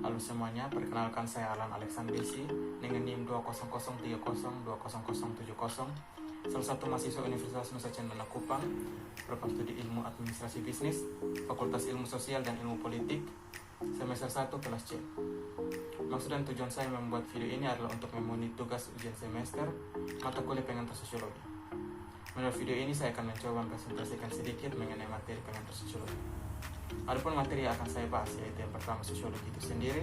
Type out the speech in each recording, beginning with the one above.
Halo semuanya, perkenalkan saya Alan Alexandrisi dengan NIM 20030200070, salah satu mahasiswa Universitas Nusa Cendana Kupang, program studi Ilmu Administrasi Bisnis, Fakultas Ilmu Sosial dan Ilmu Politik, semester 1 kelas C. Maksud dan tujuan saya membuat video ini adalah untuk memenuhi tugas ujian semester mata kuliah pengantar sosiologi. Menurut video ini saya akan mencoba mempresentasikan sedikit mengenai materi pengantar sosiologi. Adapun materi yang akan saya bahas yaitu yang pertama sosiologi itu sendiri,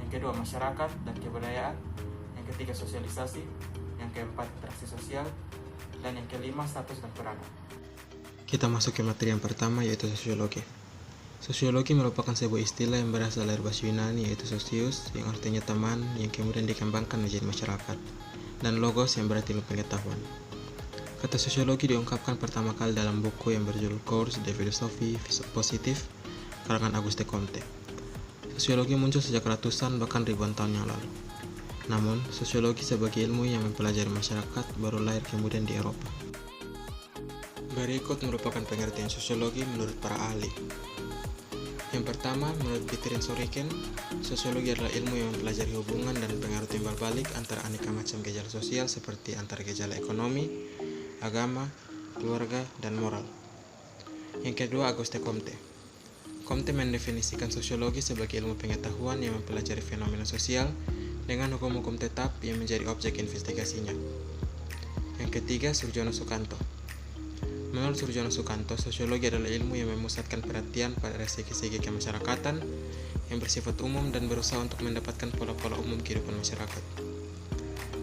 yang kedua masyarakat dan kebudayaan, yang ketiga sosialisasi, yang keempat interaksi sosial, dan yang kelima status dan peranan. Kita masuk ke materi yang pertama yaitu sosiologi. Sosiologi merupakan sebuah istilah yang berasal dari bahasa Yunani yaitu sosius yang artinya teman yang kemudian dikembangkan menjadi masyarakat, dan logos yang berarti ilmu pengetahuan. Kata sosiologi diungkapkan pertama kali dalam buku yang berjudul Cours de Philosophie Positive karangan Auguste Comte. Sosiologi muncul sejak ratusan bahkan ribuan tahun yang lalu. Namun, sosiologi sebagai ilmu yang mempelajari masyarakat baru lahir kemudian di Eropa. Berikut merupakan pengertian sosiologi menurut para ahli. Yang pertama, menurut Peter Soriken, sosiologi adalah ilmu yang mempelajari hubungan dan pengaruh timbal balik antara aneka macam gejala sosial seperti antara gejala ekonomi, agama, keluarga, dan moral. Yang kedua, Auguste Comte. Comte mendefinisikan sosiologi sebagai ilmu pengetahuan yang mempelajari fenomena sosial dengan hukum-hukum tetap yang menjadi objek investigasinya. Yang ketiga, Surjono Sukanto. Menurut Surjono Sukanto, sosiologi adalah ilmu yang memusatkan perhatian pada segi-segi kemasyarakatan yang bersifat umum dan berusaha untuk mendapatkan pola-pola umum kehidupan masyarakat.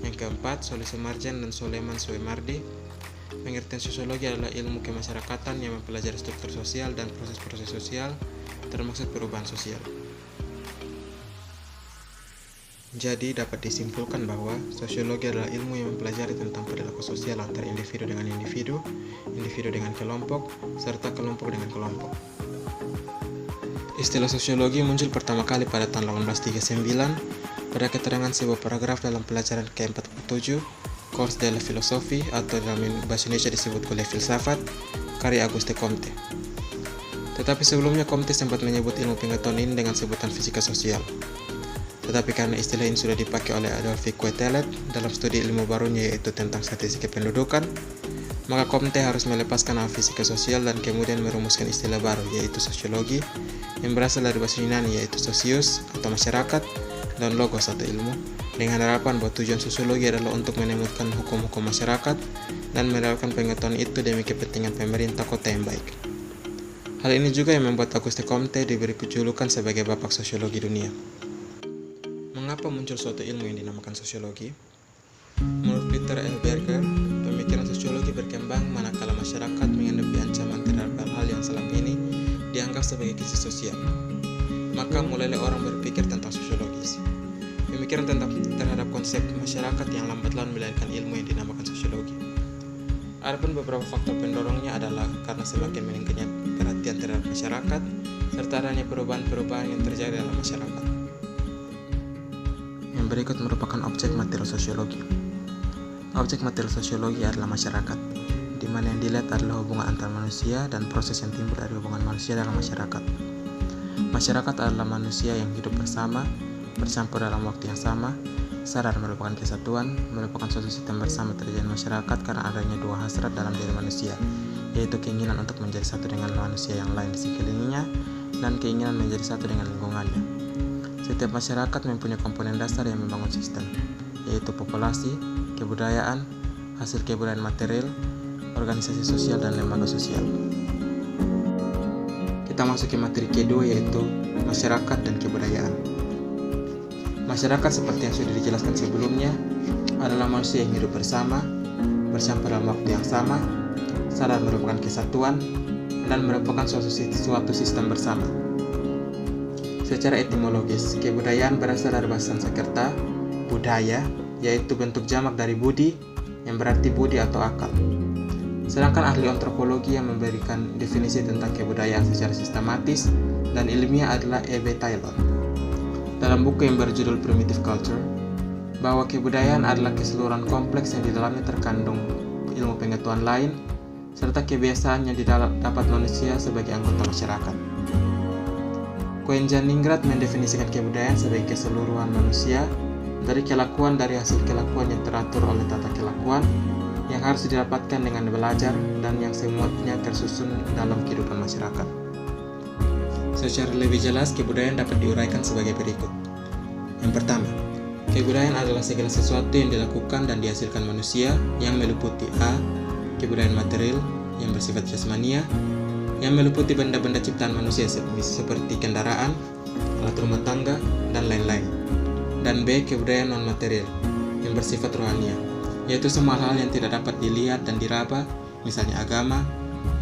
Yang keempat, Solé Sumarjan dan Soleiman Soemardi. Pengertian sosiologi adalah ilmu kemasyarakatan yang mempelajari struktur sosial dan proses-proses sosial, termasuk perubahan sosial. Jadi dapat disimpulkan bahwa sosiologi adalah ilmu yang mempelajari tentang perilaku sosial antara individu dengan individu, individu dengan kelompok, serta kelompok dengan kelompok. Istilah sosiologi muncul pertama kali pada tahun 1839 pada keterangan sebuah paragraf dalam pelajaran ke-47 Cours de la Philosophie atau dalam bahasa Indonesia disebut kuliah filsafat karya Auguste Comte. Tetapi sebelumnya Comte sempat menyebut ilmu pengetahuan ini dengan sebutan fisika sosial. Tetapi karena istilah ini sudah dipakai oleh Adolphe Quetelet dalam studi ilmu barunya yaitu tentang statistika pendudukan, maka Comte harus melepaskan nama fisika sosial dan kemudian merumuskan istilah baru yaitu sosiologi yang berasal dari bahasa Yunani yaitu sosius atau masyarakat dan logos atau ilmu, dengan harapan bahwa tujuan sosiologi adalah untuk menemukan hukum-hukum masyarakat dan menerapkan pengetahuan itu demi kepentingan pemerintah kota yang baik. Hal ini juga yang membuat Auguste Comte diberi julukan sebagai bapak sosiologi dunia. Mengapa muncul suatu ilmu yang dinamakan sosiologi? Menurut Peter L. Berger, pemikiran sosiologi berkembang manakala masyarakat menghadapi ancaman terhadap hal-hal yang selama ini dianggap sebagai krisis sosial. Maka mulailah orang berpikir tentang sosiologis. Pemikiran terhadap konsep masyarakat yang lambat laun melahirkan ilmu yang dinamakan sosiologi. Adapun beberapa faktor pendorongnya adalah karena semakin meningkatnya perhatian terhadap masyarakat serta adanya perubahan-perubahan yang terjadi dalam masyarakat. Yang berikut merupakan objek materi sosiologi. Objek materi sosiologi adalah masyarakat, di mana yang dilihat adalah hubungan antar manusia dan proses yang timbul dari hubungan manusia dalam masyarakat. Masyarakat adalah manusia yang hidup bersama, bercampur dalam waktu yang sama, sadar merupakan kesatuan, merupakan suatu sistem bersama terjadi masyarakat karena adanya dua hasrat dalam diri manusia, yaitu keinginan untuk menjadi satu dengan manusia yang lain di sekelilingnya dan keinginan menjadi satu dengan lingkungannya. Setiap masyarakat mempunyai komponen dasar yang membangun sistem, yaitu populasi, kebudayaan, hasil kebudayaan material, organisasi sosial, dan lembaga sosial. Kita masuk ke materi kedua yaitu masyarakat dan kebudayaan. Masyarakat seperti yang sudah dijelaskan sebelumnya adalah manusia yang hidup bersama, bercampur dalam waktu yang sama, sadar merupakan kesatuan, dan merupakan suatu sistem bersama. Secara etimologis, kebudayaan berasal dari bahasa Sanskerta, budaya, yaitu bentuk jamak dari budi, yang berarti budi atau akal. Sedangkan ahli antropologi yang memberikan definisi tentang kebudayaan secara sistematis dan ilmiah adalah E.B. Taylor. Dalam buku yang berjudul Primitive Culture, bahwa kebudayaan adalah keseluruhan kompleks yang di dalamnya terkandung ilmu pengetahuan lain, serta kebiasaan yang dapat manusia sebagai anggota masyarakat. Koen-Janingrat mendefinisikan kebudayaan sebagai keseluruhan manusia dari kelakuan dari hasil kelakuan yang teratur oleh tata kelakuan yang harus didapatkan dengan belajar dan yang semuanya tersusun dalam kehidupan masyarakat. Secara lebih jelas, kebudayaan dapat diuraikan sebagai berikut. Yang pertama, kebudayaan adalah segala sesuatu yang dilakukan dan dihasilkan manusia yang meliputi A. Kebudayaan material yang bersifat jasmania, yang meliputi benda-benda ciptaan manusia seperti kendaraan, alat rumah tangga, dan lain-lain. Dan B. Kebudayaan non-material yang bersifat rohania, yaitu semua hal yang tidak dapat dilihat dan diraba, misalnya agama,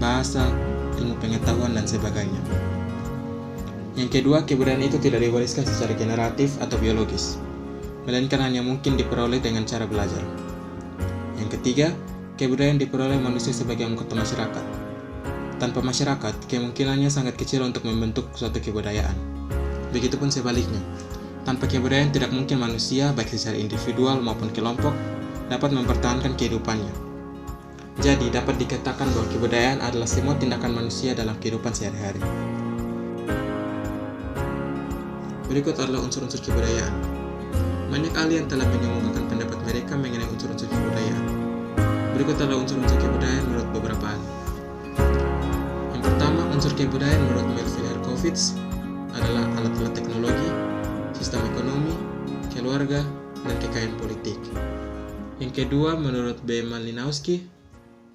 bahasa, ilmu pengetahuan, dan sebagainya. Yang kedua, kebudayaan itu tidak diwariskan secara generatif atau biologis, melainkan hanya mungkin diperoleh dengan cara belajar. Yang ketiga, kebudayaan diperoleh manusia sebagai anggota masyarakat. Tanpa masyarakat, kemungkinannya sangat kecil untuk membentuk suatu kebudayaan. Begitupun sebaliknya, tanpa kebudayaan tidak mungkin manusia, baik secara individual maupun kelompok, dapat mempertahankan kehidupannya. Jadi, dapat dikatakan bahwa kebudayaan adalah semua tindakan manusia dalam kehidupan sehari-hari. Berikut adalah unsur-unsur kebudayaan. Banyak ahli yang telah mengemukakan pendapat mereka mengenai unsur-unsur kebudayaan. Berikut adalah unsur-unsur kebudayaan menurut beberapa ahli. Yang pertama, unsur kebudayaan menurut Melvin Herkovitz adalah alat-alat teknologi, sistem ekonomi, keluarga, dan kekayaan politik. Yang kedua, menurut B. Malinowski,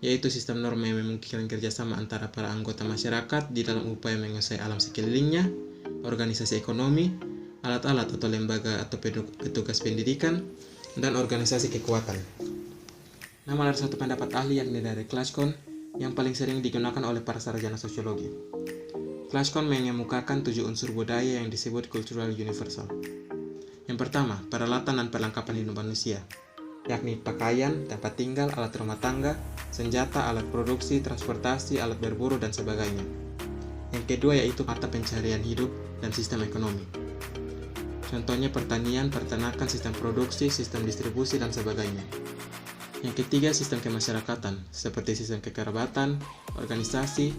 yaitu sistem norma yang memungkinkan kerjasama antara para anggota masyarakat di dalam upaya menguasai alam sekelilingnya, organisasi ekonomi, alat-alat atau lembaga atau petugas pendidikan, dan organisasi kekuatan. Namun ada satu pendapat ahli yakni dari Clascon yang paling sering digunakan oleh para sarjana sosiologi. Clascon mengemukakan 7 unsur budaya yang disebut cultural universal. Yang pertama, peralatan dan perlengkapan hidup manusia, yakni pakaian, tempat tinggal, alat rumah tangga, senjata, alat produksi, transportasi, alat berburu, dan sebagainya. Yang kedua yaitu mata pencarian hidup dan sistem ekonomi. Contohnya pertanian, peternakan, sistem produksi, sistem distribusi, dan sebagainya. Yang ketiga, sistem kemasyarakatan, seperti sistem kekerabatan, organisasi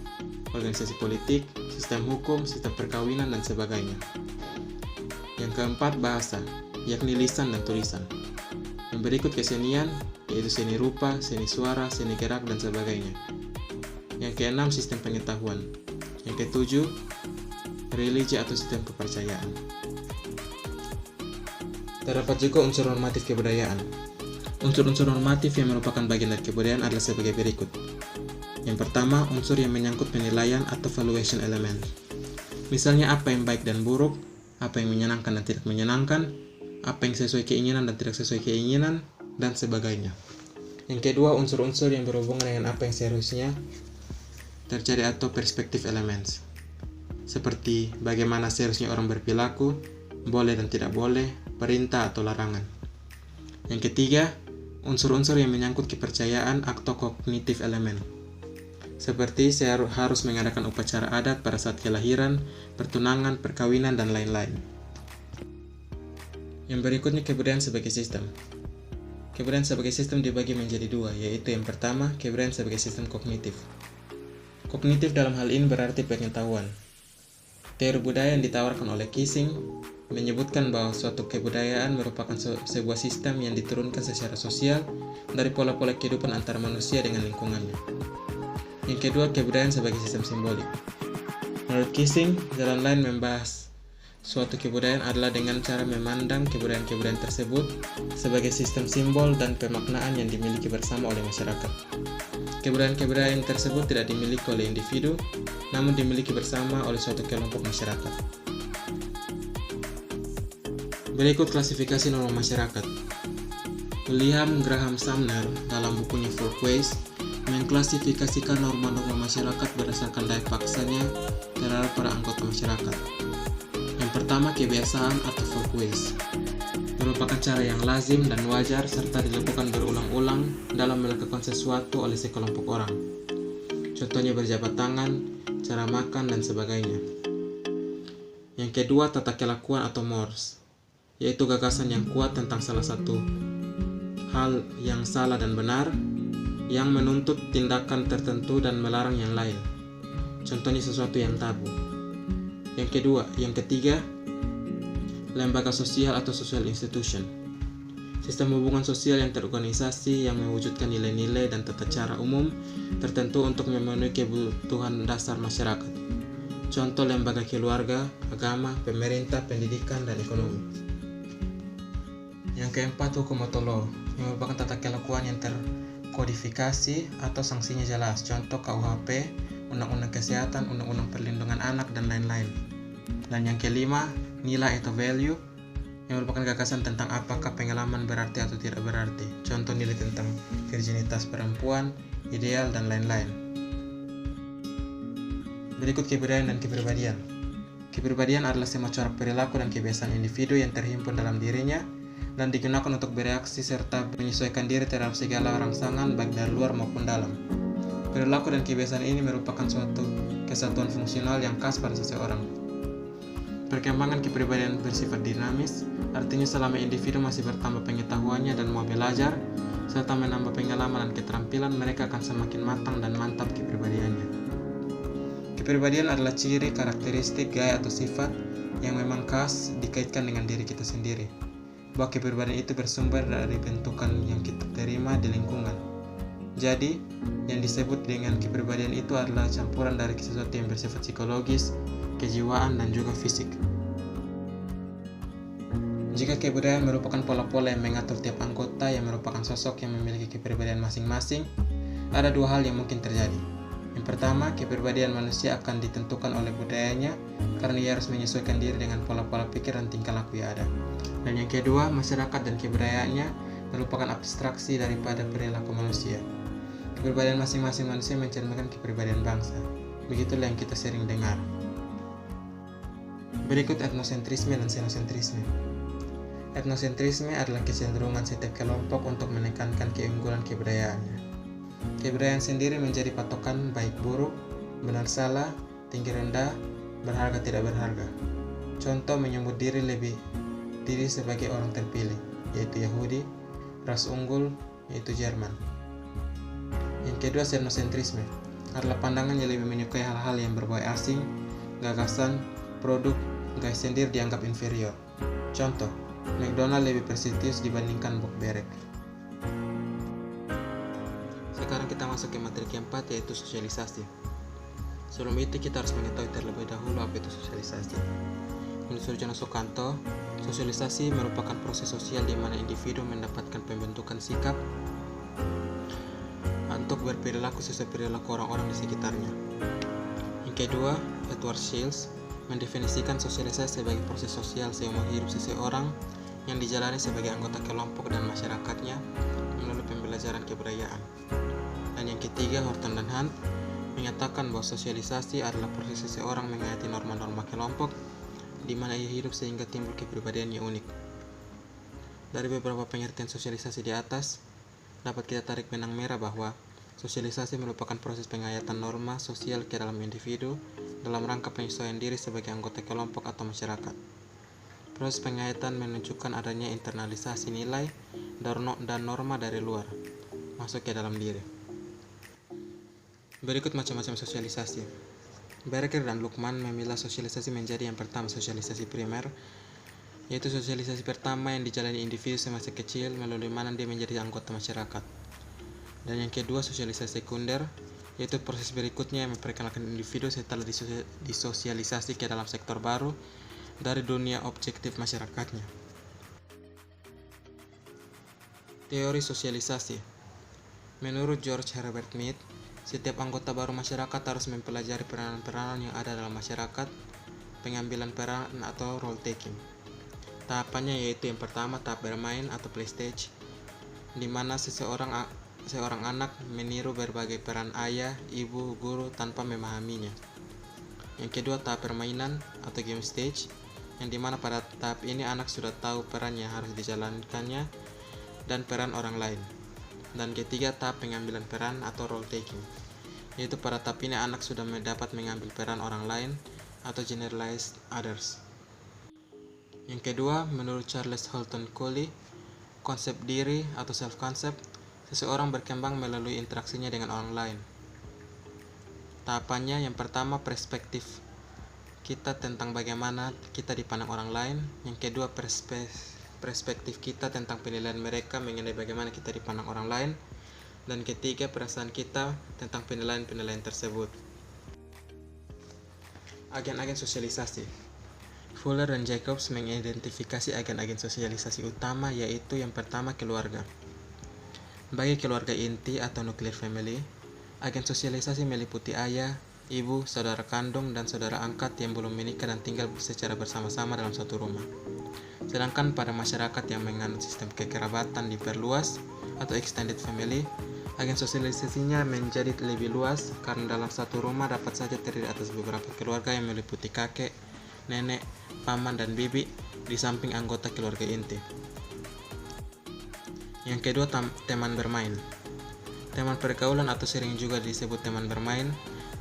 politik, sistem hukum, sistem perkawinan, dan sebagainya. Yang keempat, bahasa, yakni lisan dan tulisan. Yang berikut kesenian, yaitu seni rupa, seni suara, seni gerak, dan sebagainya. Yang keenam, sistem pengetahuan. Yang ketujuh, religi atau sistem kepercayaan. Terdapat juga unsur normatif kebudayaan. Unsur-unsur normatif yang merupakan bagian dari kebudayaan adalah sebagai berikut. Yang pertama, unsur yang menyangkut penilaian atau valuation element. Misalnya apa yang baik dan buruk, apa yang menyenangkan dan tidak menyenangkan, apa yang sesuai keinginan dan tidak sesuai keinginan, dan sebagainya. Yang kedua, unsur-unsur yang berhubungan dengan apa yang seharusnya terjadi atau perspektif elements, seperti bagaimana seharusnya orang berperilaku, boleh dan tidak boleh, perintah atau larangan. Yang ketiga, unsur-unsur yang menyangkut kepercayaan atau kognitif elemen, seperti harus mengadakan upacara adat pada saat kelahiran, pertunangan, perkawinan, dan lain-lain. Yang berikutnya, kebudayaan sebagai sistem. Kebudayaan sebagai sistem dibagi menjadi dua, yaitu yang pertama, kebudayaan sebagai sistem kognitif. Kognitif dalam hal ini berarti pengetahuan. Teori budaya yang ditawarkan oleh Kissing menyebutkan bahwa suatu kebudayaan merupakan sebuah sistem yang diturunkan secara sosial dari pola-pola kehidupan antara manusia dengan lingkungannya. Yang kedua, kebudayaan sebagai sistem simbolik. Menurut Kissing, jalan lain membahas suatu kebudayaan adalah dengan cara memandang kebudayaan-kebudayaan tersebut sebagai sistem simbol dan pemaknaan yang dimiliki bersama oleh masyarakat. Kebudayaan-kebudayaan tersebut tidak dimiliki oleh individu, namun dimiliki bersama oleh suatu kelompok masyarakat. Berikut klasifikasi norma masyarakat. William Graham Sumner dalam bukunya Folkways mengklasifikasikan norma-norma masyarakat berdasarkan daya paksanya terhadap para anggota masyarakat. Yang pertama, kebiasaan atau folkways merupakan cara yang lazim dan wajar serta dilakukan berulang-ulang dalam melakukan sesuatu oleh sekelompok orang. Contohnya berjabat tangan, cara makan, dan sebagainya. Yang kedua, tata kelakuan atau mores, yaitu gagasan yang kuat tentang salah satu hal yang salah dan benar, yang menuntut tindakan tertentu dan melarang yang lain. Contohnya sesuatu yang tabu. Yang ketiga, lembaga sosial atau social institution. Sistem hubungan sosial yang terorganisasi yang mewujudkan nilai-nilai dan tata cara umum tertentu untuk memenuhi kebutuhan dasar masyarakat. Contoh lembaga keluarga, agama, pemerintah, pendidikan, dan ekonomi. Yang keempat, hukum atau law, yang merupakan tata kelakuan yang terkodifikasi atau sanksinya jelas. Contoh KUHP, Undang-Undang Kesehatan, Undang-Undang Perlindungan Anak, dan lain-lain. Dan yang kelima, nilai atau value, yang merupakan gagasan tentang apakah pengalaman berarti atau tidak berarti. Contoh nilai tentang virginitas perempuan, ideal, dan lain-lain. Berikut kebudayaan dan kepribadian. Kepribadian adalah semua corak perilaku dan kebiasaan individu yang terhimpun dalam dirinya dan digunakan untuk bereaksi serta menyesuaikan diri terhadap segala rangsangan baik dari luar maupun dalam. Perilaku dan kebiasaan ini merupakan suatu kesatuan fungsional yang khas pada seseorang. Perkembangan kepribadian bersifat dinamis, artinya selama individu masih bertambah pengetahuannya dan mau belajar, serta menambah pengalaman dan keterampilan, mereka akan semakin matang dan mantap kepribadiannya. Kepribadian adalah ciri, karakteristik, gaya atau sifat yang memang khas dikaitkan dengan diri kita sendiri. Bahwa kepribadian itu bersumber dari bentukan yang kita terima di lingkungan. Jadi, yang disebut dengan kepribadian itu adalah campuran dari sesuatu yang bersifat psikologis, kejiwaan, dan juga fisik. Jika kebudayaan merupakan pola-pola yang mengatur tiap anggota yang merupakan sosok yang memiliki kepribadian masing-masing, ada dua hal yang mungkin terjadi. Yang pertama, kepribadian manusia akan ditentukan oleh budayanya karena ia harus menyesuaikan diri dengan pola-pola pikir dan tingkah laku yang ada. Dan yang kedua, masyarakat dan kebudayaannya merupakan abstraksi daripada perilaku manusia. Kepribadian masing-masing manusia mencerminkan kepribadian bangsa. Begitulah yang kita sering dengar. Berikut etnosentrisme dan xenosentrisme. Etnosentrisme adalah kecenderungan setiap kelompok untuk menekankan keunggulan kebudayaannya. Kebudayaan sendiri menjadi patokan baik buruk, benar salah, tinggi rendah, berharga tidak berharga. Contoh menyebut diri sebagai orang terpilih, yaitu Yahudi, ras unggul, yaitu Jerman. Yang kedua, xenosentrisme adalah pandangan yang lebih menyukai hal-hal yang berbau asing, gagasan, produk, gaya sendiri dianggap inferior. Contoh, McDonald lebih prestisius dibandingkan Bok-Berek. Sekarang kita masuk ke materi keempat, yaitu sosialisasi. Sebelum itu kita harus mengetahui terlebih dahulu apa itu sosialisasi. Menurut Surjono Sukanto, sosialisasi merupakan proses sosial di mana individu mendapatkan pembentukan sikap untuk berperilaku sesuai perilaku orang-orang di sekitarnya. Yang kedua, Edward Shields mendefinisikan sosialisasi sebagai proses sosial seumur hidup seseorang yang dijalani sebagai anggota kelompok dan masyarakatnya melalui pembelajaran kebudayaan. Dan yang ketiga, Horton dan Hunt menyatakan bahwa sosialisasi adalah proses seseorang menghayati norma-norma kelompok di mana ia hidup sehingga timbul kepribadian yang unik. Dari beberapa pengertian sosialisasi di atas, dapat kita tarik benang merah bahwa sosialisasi merupakan proses penghayatan norma sosial ke dalam individu dalam rangka penyesuaian diri sebagai anggota kelompok atau masyarakat. Proses penghayatan menunjukkan adanya internalisasi nilai dan norma dari luar masuk ke dalam diri. Berikut macam-macam sosialisasi. Berger dan Lukman memilah sosialisasi menjadi yang pertama, sosialisasi primer, yaitu sosialisasi pertama yang dijalani individu semasa kecil melalui mana dia menjadi anggota masyarakat. Dan yang kedua, sosialisasi sekunder, yaitu proses berikutnya yang memperkenalkan individu setelah disosialisasi ke dalam sektor baru dari dunia objektif masyarakatnya. Teori sosialisasi. Menurut George Herbert Mead, setiap anggota baru masyarakat harus mempelajari peranan-peranan yang ada dalam masyarakat, pengambilan peran atau role taking. Tahapannya yaitu yang pertama, tahap bermain atau play stage, di mana seorang anak meniru berbagai peran ayah, ibu, guru tanpa memahaminya. Yang kedua, tahap permainan atau game stage, yang dimana pada tahap ini anak sudah tahu peran yang harus dijalankannya dan peran orang lain. Dan ketiga, tahap pengambilan peran atau role taking, yaitu pada tahap ini anak sudah dapat mengambil peran orang lain atau generalized others. Yang kedua, menurut Charles Holton Cooley, konsep diri atau self-concept, seseorang berkembang melalui interaksinya dengan orang lain. Tahapannya yang pertama, perspektif. kita tentang bagaimana kita dipandang orang lain. Yang kedua, perspektif kita tentang penilaian mereka mengenai bagaimana kita dipandang orang lain. Dan ketiga, perasaan kita tentang penilaian-penilaian tersebut. Agen-agen sosialisasi. Fuller dan Jacobs mengidentifikasi agen-agen sosialisasi utama, yaitu yang pertama, keluarga. Bagi keluarga inti atau nuclear family, agen sosialisasi meliputi ayah, ibu, saudara kandung, dan saudara angkat yang belum menikah dan tinggal secara bersama-sama dalam satu rumah. Sedangkan pada masyarakat yang menganut sistem kekerabatan diperluas atau extended family, agen sosialisasinya menjadi lebih luas karena dalam satu rumah dapat saja terdiri atas beberapa keluarga yang meliputi kakek, nenek, paman, dan bibi di samping anggota keluarga inti. Yang kedua, teman bermain. Teman pergaulan atau sering juga disebut teman bermain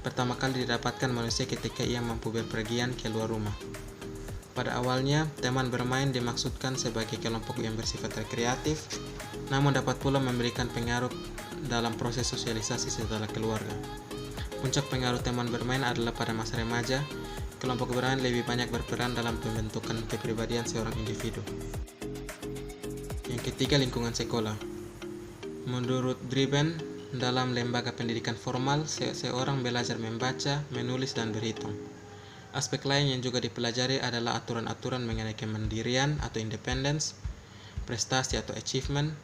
pertama kali didapatkan manusia ketika ia mampu berpergian keluar rumah. Pada awalnya, teman bermain dimaksudkan sebagai kelompok yang bersifat rekreatif, namun dapat pula memberikan pengaruh dalam proses sosialisasi setelah keluarga. Puncak pengaruh teman bermain adalah pada masa remaja. Kelompok bermain lebih banyak berperan dalam pembentukan kepribadian seorang individu. Yang ketiga, lingkungan sekolah. Menurut Driben, dalam lembaga pendidikan formal, seorang belajar membaca, menulis, dan berhitung. Aspek lain yang juga dipelajari adalah aturan-aturan mengenai kemandirian atau independence, prestasi atau achievement,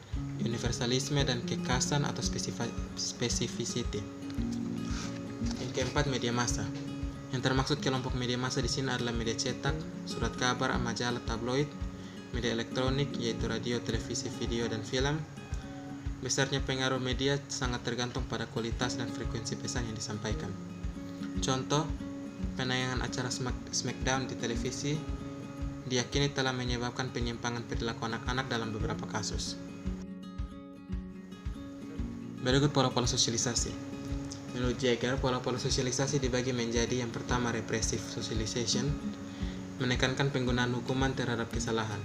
universalisme, dan kekhasan atau specificity. Yang keempat, media massa. Yang termaksud kelompok media massa di sini adalah media cetak, surat kabar, majalah, tabloid, media elektronik yaitu radio, televisi, video, dan film. Besarnya pengaruh media sangat tergantung pada kualitas dan frekuensi pesan yang disampaikan. Contoh, penayangan acara Smackdown di televisi diyakini telah menyebabkan penyimpangan perilaku anak-anak dalam beberapa kasus. Berikut pola-pola sosialisasi. Menurut Jagger, pola-pola sosialisasi dibagi menjadi yang pertama, repressive socialization, menekankan penggunaan hukuman terhadap kesalahan.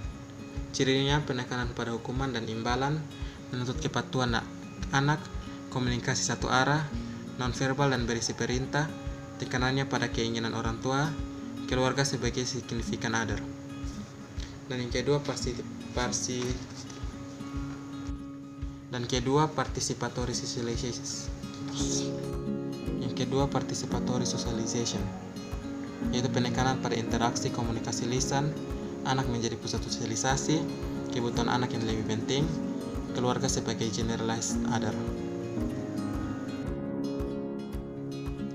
Cirinya penekanan pada hukuman dan imbalan, menuntut kepatuhan anak, komunikasi satu arah, nonverbal dan berisi perintah, tekanannya pada keinginan orang tua, keluarga sebagai significant other. Dan yang kedua, participatory socialization. Yaitu penekanan pada interaksi komunikasi lisan, anak menjadi pusat sosialisasi, kebutuhan anak yang lebih penting, keluarga sebagai generalized other.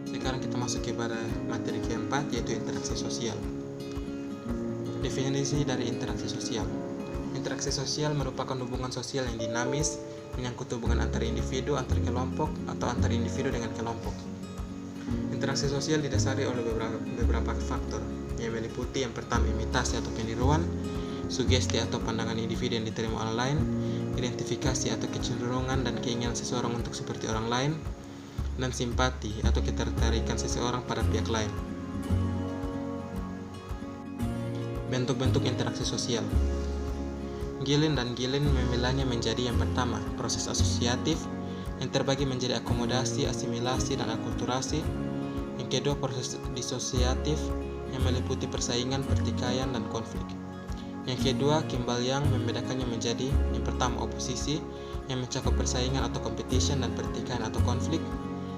Sekarang kita masuk kepada materi keempat, yaitu interaksi sosial. Definisi dari interaksi sosial. Interaksi sosial merupakan hubungan sosial yang dinamis, menyangkut hubungan antar individu, antar kelompok, atau antar individu dengan kelompok. Interaksi sosial didasari oleh beberapa faktor, yang meliputi yang pertama, imitasi atau peniruan, sugesti atau pandangan individu yang diterima orang lain, identifikasi atau kecenderungan dan keinginan seseorang untuk seperti orang lain, dan simpati atau ketertarikan seseorang pada pihak lain. Bentuk-bentuk interaksi sosial. Gillen memilahnya menjadi yang pertama, proses asosiatif, yang terbagi menjadi akomodasi, asimilasi, dan akulturasi. Yang kedua, proses disosiatif, yang meliputi persaingan, pertikaian, dan konflik. Yang kedua, Kimball Young membedakannya menjadi yang pertama, oposisi, yang mencakup persaingan atau competition dan pertikaian atau konflik.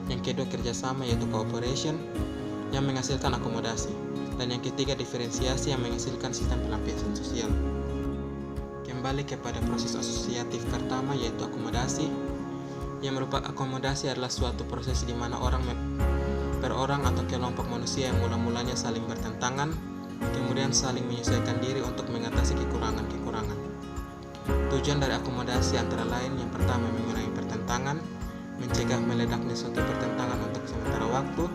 Yang kedua, kerjasama yaitu cooperation, yang menghasilkan akomodasi. Dan yang ketiga, diferensiasi, yang menghasilkan sistem pelampiasan sosial. Kembali kepada proses asosiatif pertama, yaitu akomodasi. Yang merupakan akomodasi adalah suatu proses di mana per orang atau kelompok manusia yang mula-mulanya saling bertentangan, kemudian saling menyesuaikan diri untuk mengatasi kekurangan-kekurangan. Tujuan dari akomodasi antara lain yang pertama, mengurangi pertentangan, mencegah meledaknya suatu pertentangan untuk sementara waktu,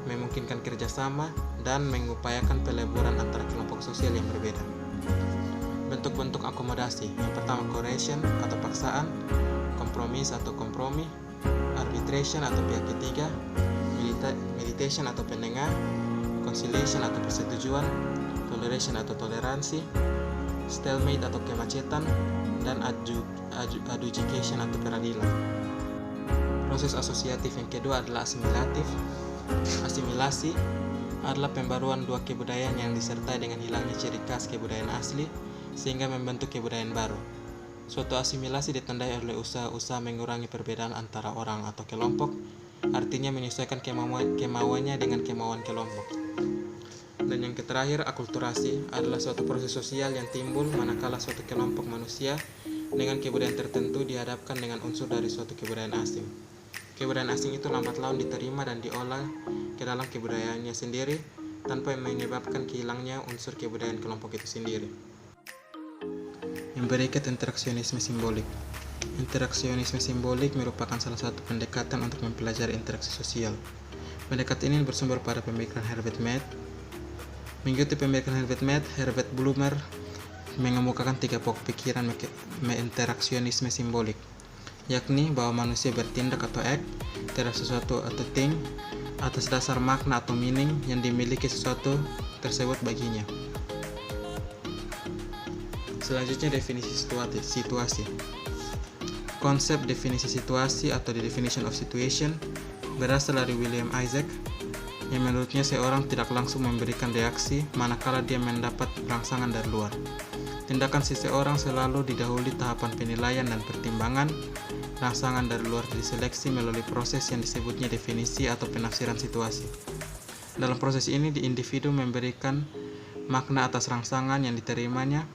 memungkinkan kerjasama, dan mengupayakan peleburan antara kelompok sosial yang berbeda. Bentuk-bentuk akomodasi, yang pertama, coercion atau paksaan, kompromis atau kompromi, arbitration atau pihak ketiga, mediation atau pendengar, conciliation atau persetujuan, toleration atau toleransi, stalemate atau kemacetan, dan adjudication atau peradilan. Proses asosiatif yang kedua adalah asimilasi. adalah pembaruan dua kebudayaan yang disertai dengan hilangnya ciri khas kebudayaan asli sehingga membentuk kebudayaan baru. Suatu asimilasi ditandai oleh usaha-usaha mengurangi perbedaan antara orang atau kelompok, artinya menyesuaikan kemauannya dengan kemauan kelompok. Dan yang terakhir, akulturasi adalah suatu proses sosial yang timbul manakala suatu kelompok manusia dengan kebudayaan tertentu dihadapkan dengan unsur dari suatu kebudayaan asing. Kebudayaan asing itu lambat laun diterima dan diolah ke dalam kebudayaannya sendiri tanpa menyebabkan hilangnya unsur kebudayaan kelompok itu sendiri. Yang berikut, interaksionisme simbolik. Interaksionisme simbolik merupakan salah satu pendekatan untuk mempelajari interaksi sosial. Pendekatan ini bersumber pada pemikiran Herbert Mead. Mengikuti pemikiran Herbert Mead, Herbert Blumer mengemukakan 3 pokok pikiran interaksionisme simbolik, yakni bahwa manusia bertindak atau act terhadap sesuatu atau thing atas dasar makna atau meaning yang dimiliki sesuatu tersebut baginya. Selanjutnya, definisi situasi. Konsep definisi situasi atau the definition of situation berasal dari William Isaac, yang menurutnya seorang tidak langsung memberikan reaksi manakala dia mendapat rangsangan dari luar. Tindakan seseorang selalu didahului tahapan penilaian dan pertimbangan. Rangsangan dari luar diseleksi melalui proses yang disebutnya definisi atau penafsiran situasi. Dalam proses ini, individu memberikan makna atas rangsangan yang diterimanya.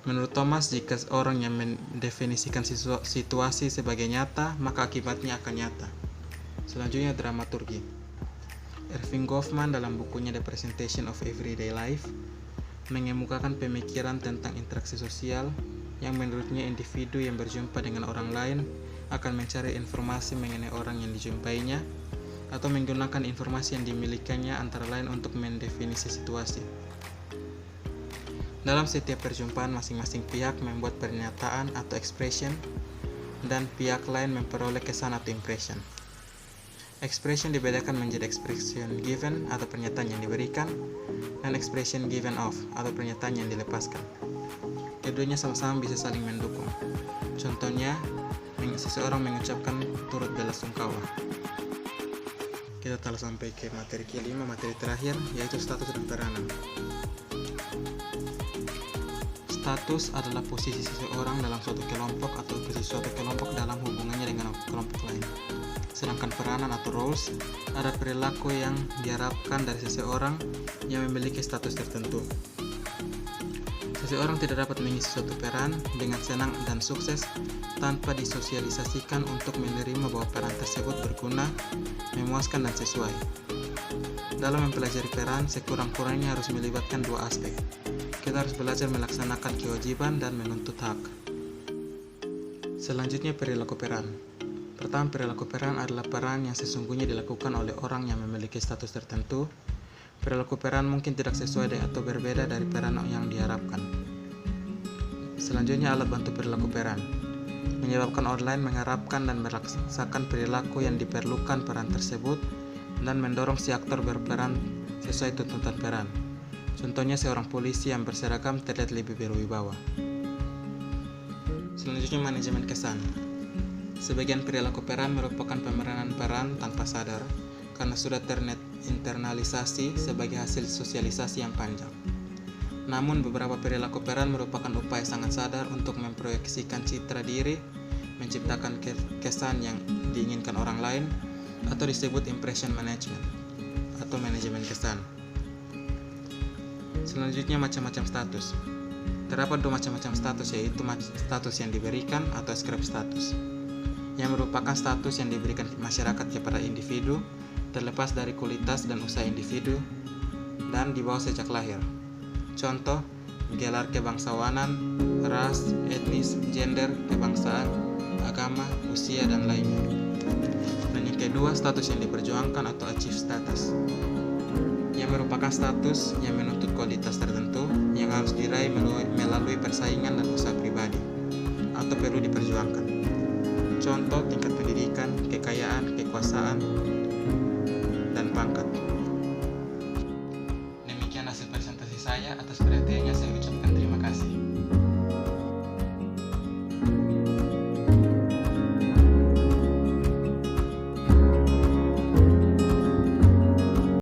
Menurut Thomas, jika orang yang mendefinisikan situasi sebagai nyata, maka akibatnya akan nyata. Selanjutnya, dramaturgi. Irving Goffman dalam bukunya The Presentation of Everyday Life mengemukakan pemikiran tentang interaksi sosial yang menurutnya individu yang berjumpa dengan orang lain akan mencari informasi mengenai orang yang dijumpainya atau menggunakan informasi yang dimilikinya antara lain untuk mendefinisi situasi. Dalam setiap perjumpaan, masing-masing pihak membuat pernyataan atau expression dan pihak lain memperoleh kesan atau impression. Expression dibedakan menjadi expression given atau pernyataan yang diberikan dan expression given off atau pernyataan yang dilepaskan. Keduanya sama-sama bisa saling mendukung. Contohnya, seseorang mengucapkan turut belasungkawa. Kita telah sampai ke materi kelima, materi terakhir, yaitu status dan peranan. Status adalah posisi seseorang dalam suatu kelompok atau posisi suatu kelompok dalam hubungannya dengan kelompok lain. Sedangkan peranan atau roles adalah perilaku yang diharapkan dari seseorang yang memiliki status tertentu. Seseorang tidak dapat mengisi suatu peran dengan senang dan sukses tanpa disosialisasikan untuk menerima bahwa peran tersebut berguna, memuaskan, dan sesuai. Dalam mempelajari peran, sekurang-kurangnya harus melibatkan 2 aspek. Kita harus belajar melaksanakan kewajiban dan menuntut hak. Selanjutnya, perilaku peran. Pertama, perilaku peran adalah peran yang sesungguhnya dilakukan oleh orang yang memiliki status tertentu. Perilaku peran mungkin tidak sesuai atau berbeda dari peran yang diharapkan. Selanjutnya, alat bantu perilaku peran. Menyebabkan orang lain mengharapkan dan merasakan perilaku yang diperlukan peran tersebut dan mendorong si aktor berperan sesuai tuntutan peran. Contohnya, seorang polisi yang berseragam terlihat lebih berwibawa. Selanjutnya, manajemen kesan. Sebagian perilaku peran merupakan pemeranan peran tanpa sadar karena sudah terinternalisasi sebagai hasil sosialisasi yang panjang. Namun, beberapa perilaku peran merupakan upaya sangat sadar untuk memproyeksikan citra diri, menciptakan kesan yang diinginkan orang lain, atau disebut impression management atau manajemen kesan. Selanjutnya, macam-macam status. Terdapat 2 macam-macam status, yaitu status yang diberikan atau ascribed status, yang merupakan status yang diberikan masyarakat kepada individu terlepas dari kualitas dan usaha individu dan dibawa sejak lahir. Contoh, gelar kebangsawanan, ras, etnis, gender, kebangsaan, agama, usia, dan lainnya. Dan yang kedua, status yang diperjuangkan atau achieve status, yang merupakan status yang menuntut kualitas tertentu yang harus diraih melalui persaingan dan usaha pribadi atau perlu diperjuangkan. Contoh, tingkat pendidikan, kekayaan, kekuasaan, dan pangkat. Demikian hasil presentasi saya. Atas perhatiannya saya